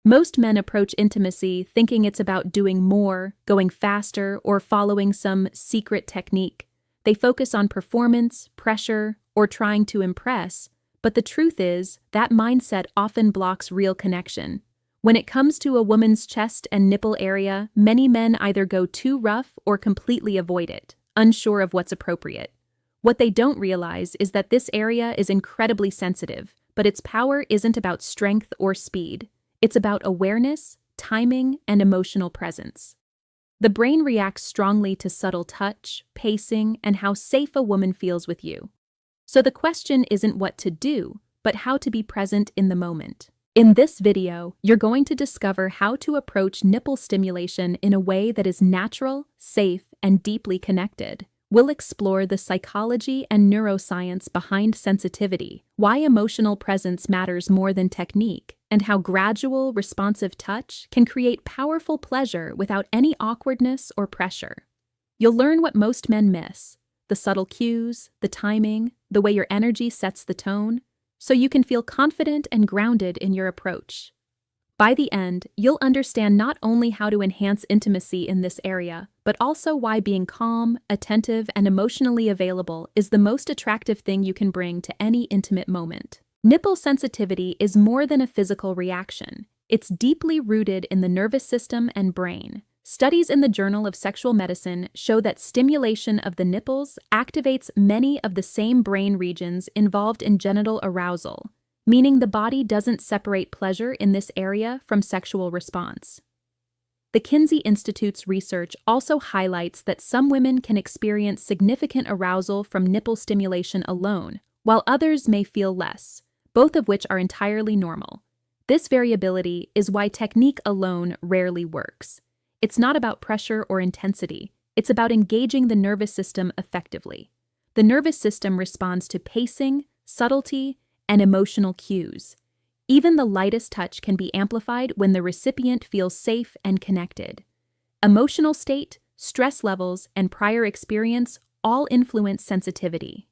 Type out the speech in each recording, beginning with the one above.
Most men approach intimacy thinking it's about doing more, going faster, or following some secret technique. They focus on performance, pressure, or trying to impress, but the truth is that mindset often blocks real connection. When it comes to a woman's chest and nipple area, many men either go too rough or completely avoid it, unsure of what's appropriate. What they don't realize is that this area is incredibly sensitive, but its power isn't about strength or speed. It's about awareness, timing, and emotional presence. The brain reacts strongly to subtle touch, pacing, and how safe a woman feels with you. So the question isn't what to do, but how to be present in the moment. In this video, you're going to discover how to approach nipple stimulation in a way that is natural, safe, and deeply connected. We'll explore the psychology and neuroscience behind sensitivity, why emotional presence matters more than technique, and how gradual, responsive touch can create powerful pleasure without any awkwardness or pressure. You'll learn what most men miss, the subtle cues, the timing, the way your energy sets the tone, so you can feel confident and grounded in your approach. By the end, you'll understand not only how to enhance intimacy in this area, but also why being calm, attentive, and emotionally available is the most attractive thing you can bring to any intimate moment. Nipple sensitivity is more than a physical reaction. It's deeply rooted in the nervous system and brain. Studies in the Journal of Sexual Medicine show that stimulation of the nipples activates many of the same brain regions involved in genital arousal, meaning the body doesn't separate pleasure in this area from sexual response. The Kinsey Institute's research also highlights that some women can experience significant arousal from nipple stimulation alone, while others may feel less, both of which are entirely normal. This variability is why technique alone rarely works. It's not about pressure or intensity, it's about engaging the nervous system effectively. The nervous system responds to pacing, subtlety, and emotional cues. Even the lightest touch can be amplified when the recipient feels safe and connected. Emotional state, stress levels, and prior experience all influence sensitivity.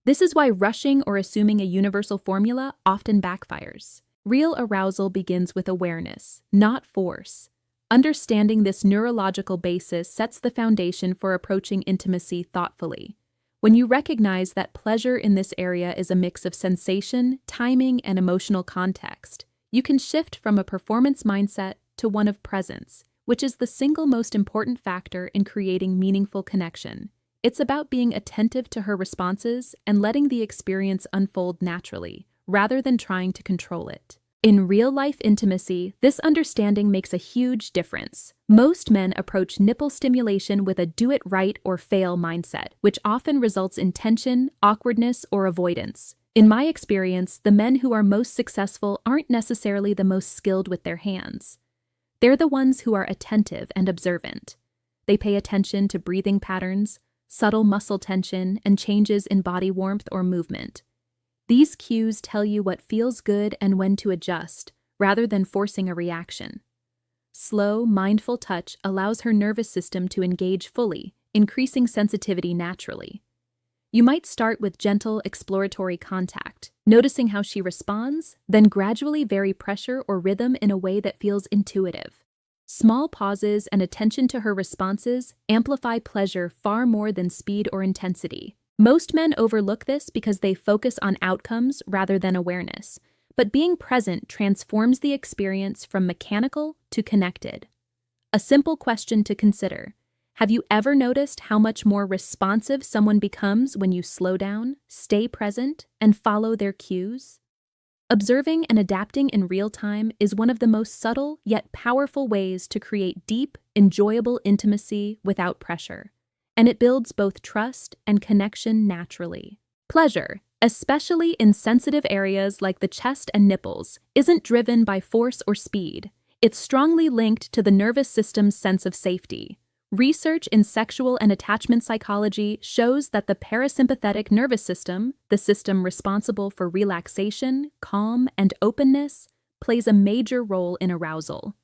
This is why rushing or assuming a universal formula often backfires. Real arousal begins with awareness, not force. Understanding this neurological basis sets the foundation for approaching intimacy thoughtfully. When you recognize that pleasure in this area is a mix of sensation, timing, and emotional context, you can shift from a performance mindset to one of presence, which is the single most important factor in creating meaningful connection. It's about being attentive to her responses and letting the experience unfold naturally, rather than trying to control it. In real-life intimacy, this understanding makes a huge difference. Most men approach nipple stimulation with a do-it-right or fail mindset, which often results in tension, awkwardness, or avoidance. In my experience, the men who are most successful aren't necessarily the most skilled with their hands. They're the ones who are attentive and observant. They pay attention to breathing patterns, subtle muscle tension, and changes in body warmth or movement. These cues tell you what feels good and when to adjust, rather than forcing a reaction. Slow, mindful touch allows her nervous system to engage fully, increasing sensitivity naturally. You might start with gentle, exploratory contact, noticing how she responds, then gradually vary pressure or rhythm in a way that feels intuitive. Small pauses and attention to her responses amplify pleasure far more than speed or intensity. Most men overlook this because they focus on outcomes rather than awareness, but being present transforms the experience from mechanical to connected. A simple question to consider: have you ever noticed how much more responsive someone becomes when you slow down, stay present, and follow their cues? Observing and adapting in real time is one of the most subtle yet powerful ways to create deep, enjoyable intimacy without pressure. And it builds both trust and connection naturally. Pleasure, especially in sensitive areas like the chest and nipples, isn't driven by force or speed. It's strongly linked to the nervous system's sense of safety. Research in sexual and attachment psychology shows that the parasympathetic nervous system, the system responsible for relaxation, calm, and openness, plays a major role in arousal.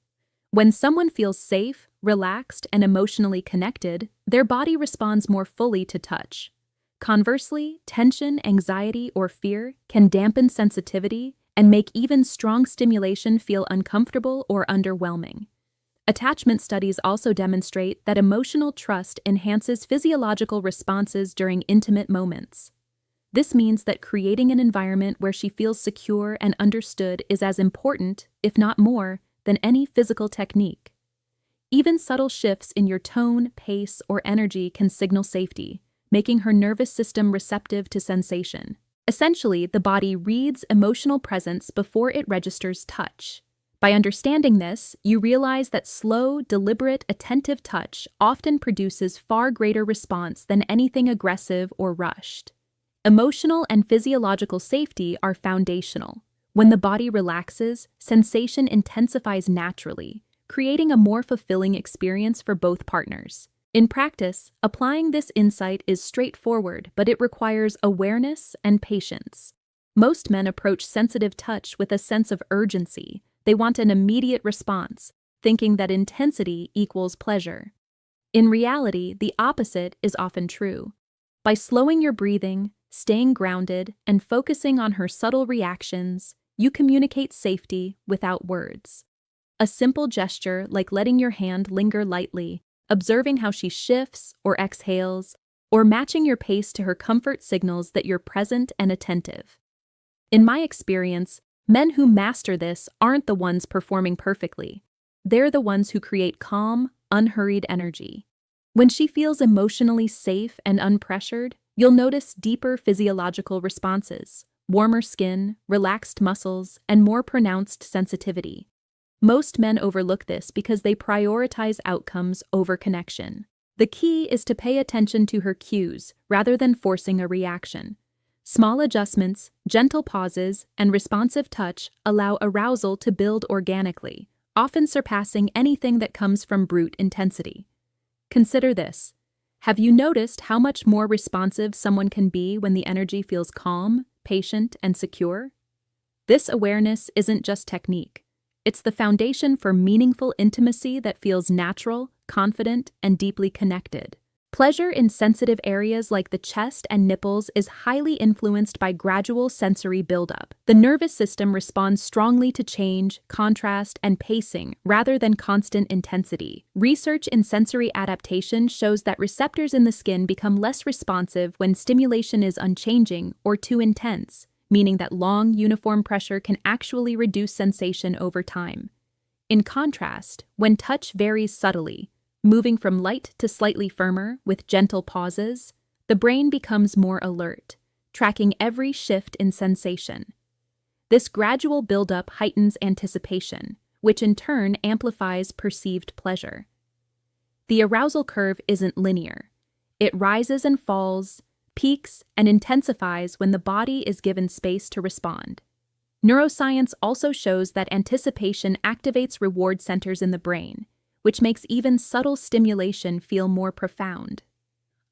When someone feels safe, relaxed, and emotionally connected, their body responds more fully to touch. Conversely, tension, anxiety, or fear can dampen sensitivity and make even strong stimulation feel uncomfortable or underwhelming. Attachment studies also demonstrate that emotional trust enhances physiological responses during intimate moments. This means that creating an environment where she feels secure and understood is as important, if not more, than any physical technique. Even subtle shifts in your tone, pace, or energy can signal safety, making her nervous system receptive to sensation. Essentially, the body reads emotional presence before it registers touch. By understanding this, you realize that slow, deliberate, attentive touch often produces far greater response than anything aggressive or rushed. Emotional and physiological safety are foundational. When the body relaxes, sensation intensifies naturally, creating a more fulfilling experience for both partners. In practice, applying this insight is straightforward, but it requires awareness and patience. Most men approach sensitive touch with a sense of urgency. They want an immediate response, thinking that intensity equals pleasure. In reality, the opposite is often true. By slowing your breathing, staying grounded, and focusing on her subtle reactions, you communicate safety without words. A simple gesture like letting your hand linger lightly, observing how she shifts or exhales, or matching your pace to her comfort signals that you're present and attentive. In my experience, men who master this aren't the ones performing perfectly. They're the ones who create calm, unhurried energy. When she feels emotionally safe and unpressured, you'll notice deeper physiological responses, warmer skin, relaxed muscles, and more pronounced sensitivity. Most men overlook this because they prioritize outcomes over connection. The key is to pay attention to her cues rather than forcing a reaction. Small adjustments, gentle pauses, and responsive touch allow arousal to build organically, often surpassing anything that comes from brute intensity. Consider this. Have you noticed how much more responsive someone can be when the energy feels calm, patient, and secure? This awareness isn't just technique. It's the foundation for meaningful intimacy that feels natural, confident, and deeply connected. Pleasure in sensitive areas like the chest and nipples is highly influenced by gradual sensory buildup. The nervous system responds strongly to change, contrast, and pacing rather than constant intensity. Research in sensory adaptation shows that receptors in the skin become less responsive when stimulation is unchanging or too intense, meaning that long, uniform pressure can actually reduce sensation over time. In contrast, when touch varies subtly, moving from light to slightly firmer with gentle pauses, the brain becomes more alert, tracking every shift in sensation. This gradual buildup heightens anticipation, which in turn amplifies perceived pleasure. The arousal curve isn't linear. It rises and falls, peaks, and intensifies when the body is given space to respond. Neuroscience also shows that anticipation activates reward centers in the brain, which makes even subtle stimulation feel more profound.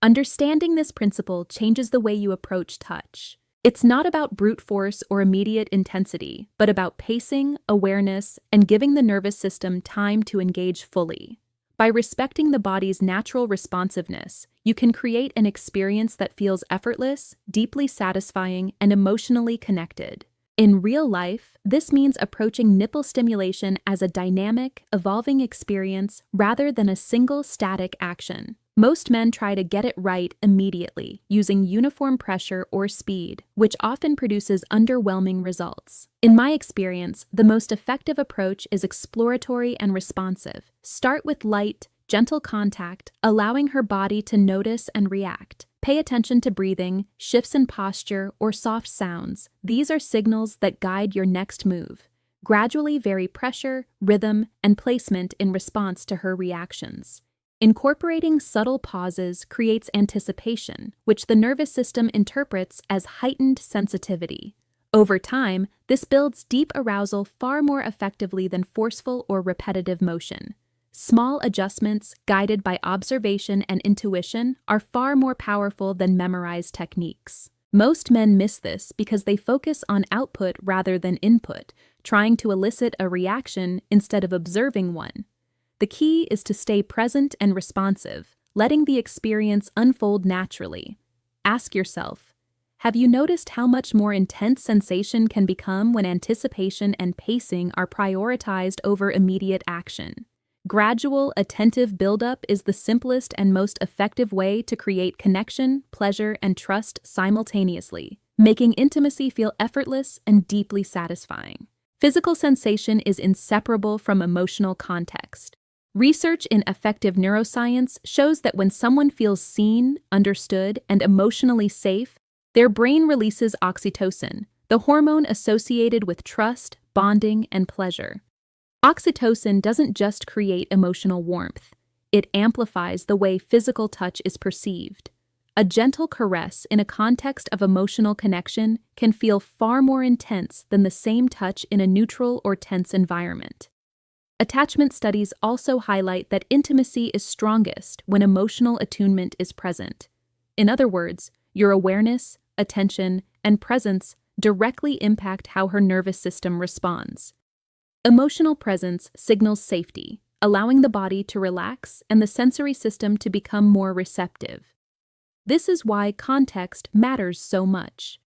Understanding this principle changes the way you approach touch. It's not about brute force or immediate intensity, but about pacing, awareness, and giving the nervous system time to engage fully. By respecting the body's natural responsiveness, you can create an experience that feels effortless, deeply satisfying, and emotionally connected. In real life, this means approaching nipple stimulation as a dynamic, evolving experience rather than a single static action. Most men try to get it right immediately, using uniform pressure or speed, which often produces underwhelming results. In my experience, the most effective approach is exploratory and responsive. Start with light, gentle contact, allowing her body to notice and react. Pay attention to breathing, shifts in posture, or soft sounds. These are signals that guide your next move. Gradually vary pressure, rhythm, and placement in response to her reactions. Incorporating subtle pauses creates anticipation, which the nervous system interprets as heightened sensitivity. Over time, this builds deep arousal far more effectively than forceful or repetitive motion. Small adjustments, guided by observation and intuition, are far more powerful than memorized techniques. Most men miss this because they focus on output rather than input, trying to elicit a reaction instead of observing one. The key is to stay present and responsive, letting the experience unfold naturally. Ask yourself, Have you noticed how much more intense sensation can become when anticipation and pacing are prioritized over immediate action? Gradual, attentive buildup is the simplest and most effective way to create connection, pleasure, and trust simultaneously, making intimacy feel effortless and deeply satisfying. Physical sensation is inseparable from emotional context. Research in affective neuroscience shows that when someone feels seen, understood, and emotionally safe, their brain releases oxytocin, the hormone associated with trust, bonding, and pleasure. Oxytocin doesn't just create emotional warmth, it amplifies the way physical touch is perceived. A gentle caress in a context of emotional connection can feel far more intense than the same touch in a neutral or tense environment. Attachment studies also highlight that intimacy is strongest when emotional attunement is present. In other words, your awareness, attention, and presence directly impact how her nervous system responds. Emotional presence signals safety, allowing the body to relax and the sensory system to become more receptive. This is why context matters so much.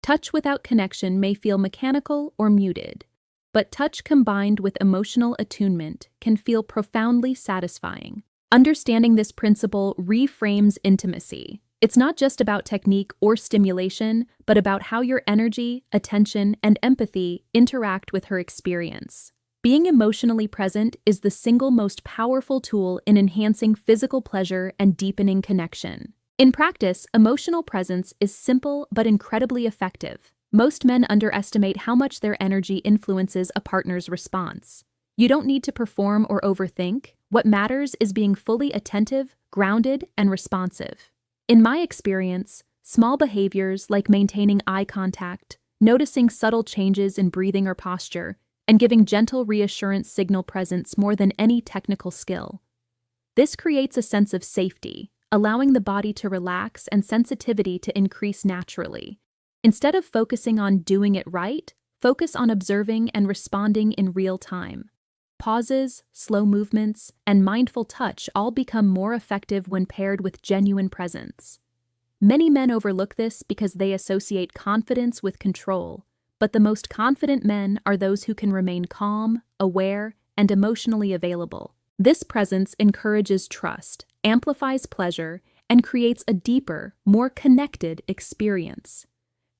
Touch without connection may feel mechanical or muted, but touch combined with emotional attunement can feel profoundly satisfying. Understanding this principle reframes intimacy. It's not just about technique or stimulation, but about how your energy, attention, and empathy interact with her experience. Being emotionally present is the single most powerful tool in enhancing physical pleasure and deepening connection. In practice, emotional presence is simple but incredibly effective. Most men underestimate how much their energy influences a partner's response. You don't need to perform or overthink. What matters is being fully attentive, grounded, and responsive. In my experience, small behaviors like maintaining eye contact, noticing subtle changes in breathing or posture, and giving gentle reassurance signal presence more than any technical skill. This creates a sense of safety, allowing the body to relax and sensitivity to increase naturally. Instead of focusing on doing it right, focus on observing and responding in real time. Pauses, slow movements, and mindful touch all become more effective when paired with genuine presence. Many men overlook this because they associate confidence with control, but the most confident men are those who can remain calm, aware, and emotionally available. This presence encourages trust, amplifies pleasure, and creates a deeper, more connected experience.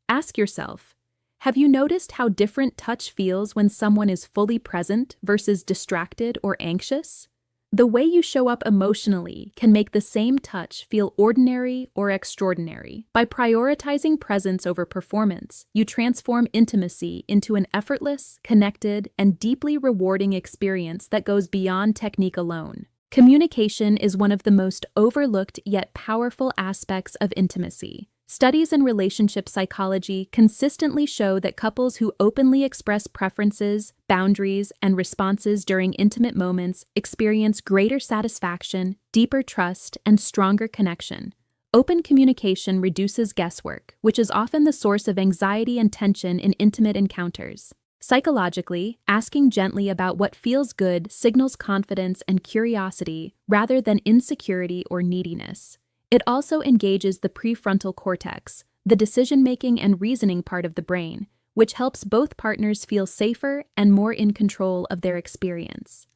Ask yourself, have you noticed how different touch feels when someone is fully present versus distracted or anxious? The way you show up emotionally can make the same touch feel ordinary or extraordinary. By prioritizing presence over performance, you transform intimacy into an effortless, connected, and deeply rewarding experience that goes beyond technique alone. Communication is one of the most overlooked yet powerful aspects of intimacy. Studies in relationship psychology consistently show that couples who openly express preferences, boundaries, and responses during intimate moments experience greater satisfaction, deeper trust, and stronger connection. Open communication reduces guesswork, which is often the source of anxiety and tension in intimate encounters. Psychologically, asking gently about what feels good signals confidence and curiosity rather than insecurity or neediness. It also engages the prefrontal cortex, the decision-making and reasoning part of the brain, which helps both partners feel safer and more in control of their experience.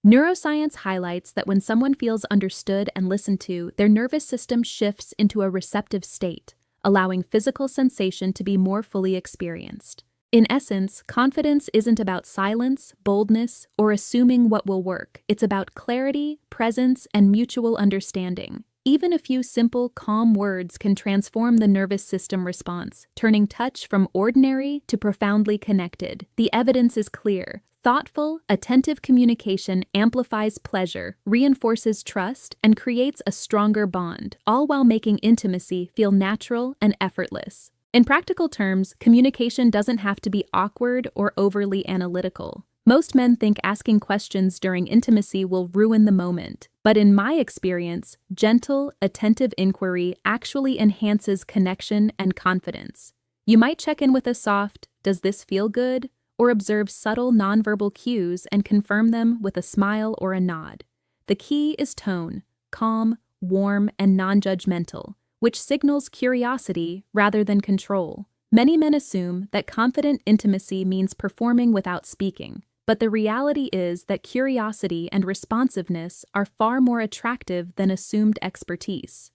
Neuroscience highlights that when someone feels understood and listened to, their nervous system shifts into a receptive state, allowing physical sensation to be more fully experienced. In essence, confidence isn't about silence, boldness, or assuming what will work. It's about clarity, presence, and mutual understanding. Even a few simple, calm words can transform the nervous system response, turning touch from ordinary to profoundly connected. The evidence is clear. Thoughtful, attentive communication amplifies pleasure, reinforces trust, and creates a stronger bond, all while making intimacy feel natural and effortless. In practical terms, communication doesn't have to be awkward or overly analytical. Most men think asking questions during intimacy will ruin the moment, but in my experience, gentle, attentive inquiry actually enhances connection and confidence. You might check in with a soft, "Does this feel good?" or observe subtle nonverbal cues and confirm them with a smile or a nod. The key is tone, calm, warm, and non-judgmental, which signals curiosity rather than control. Many men assume that confident intimacy means performing without speaking, but the reality is that curiosity and responsiveness are far more attractive than assumed expertise.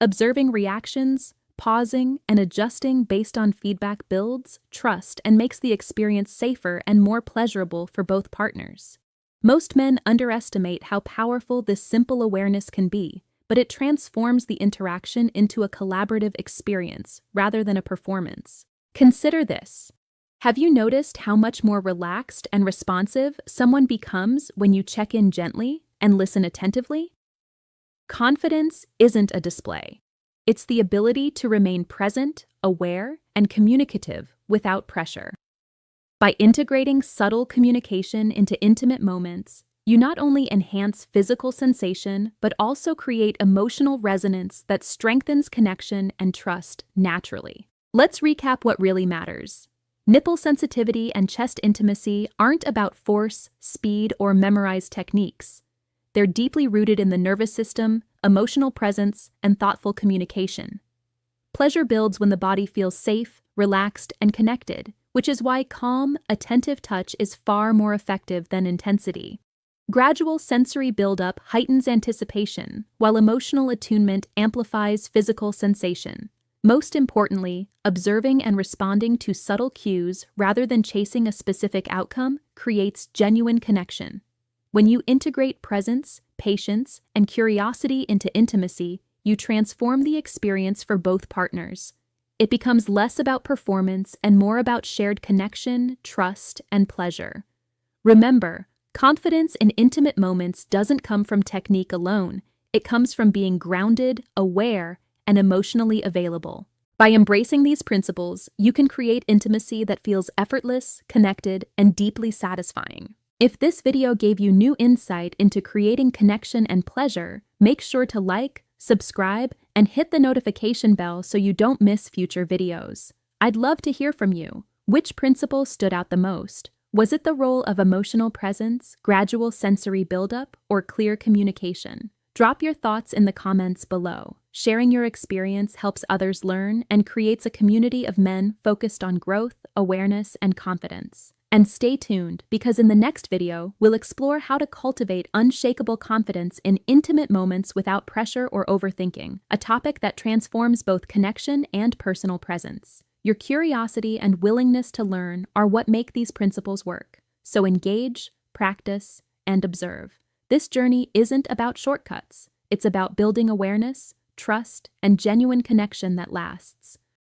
Observing reactions, pausing, and adjusting based on feedback builds trust and makes the experience safer and more pleasurable for both partners. Most men underestimate how powerful this simple awareness can be, but it transforms the interaction into a collaborative experience rather than a performance. Consider this. Have you noticed how much more relaxed and responsive someone becomes when you check in gently and listen attentively? Confidence isn't a display. It's the ability to remain present, aware, and communicative without pressure. By integrating subtle communication into intimate moments, you not only enhance physical sensation, but also create emotional resonance that strengthens connection and trust naturally. Let's recap what really matters. Nipple sensitivity and chest intimacy aren't about force, speed, or memorized techniques. They're deeply rooted in the nervous system, emotional presence, and thoughtful communication. Pleasure builds when the body feels safe, relaxed, and connected, which is why calm, attentive touch is far more effective than intensity. Gradual sensory buildup heightens anticipation, while emotional attunement amplifies physical sensation. Most importantly, observing and responding to subtle cues rather than chasing a specific outcome creates genuine connection. When you integrate presence, patience, and curiosity into intimacy, you transform the experience for both partners. It becomes less about performance and more about shared connection, trust, and pleasure. Remember, confidence in intimate moments doesn't come from technique alone. It comes from being grounded, aware, and emotionally available. By embracing these principles, you can create intimacy that feels effortless, connected, and deeply satisfying. If this video gave you new insight into creating connection and pleasure, make sure to like, subscribe, and hit the notification bell so you don't miss future videos. I'd love to hear from you. Which principle stood out the most? Was it the role of emotional presence, gradual sensory buildup, or clear communication? Drop your thoughts in the comments below. Sharing your experience helps others learn and creates a community of men focused on growth, awareness, and confidence. And stay tuned, because in the next video, we'll explore how to cultivate unshakable confidence in intimate moments without pressure or overthinking, a topic that transforms both connection and personal presence. Your curiosity and willingness to learn are what make these principles work. So engage, practice, and observe. This journey isn't about shortcuts. It's about building awareness, trust, and genuine connection that lasts.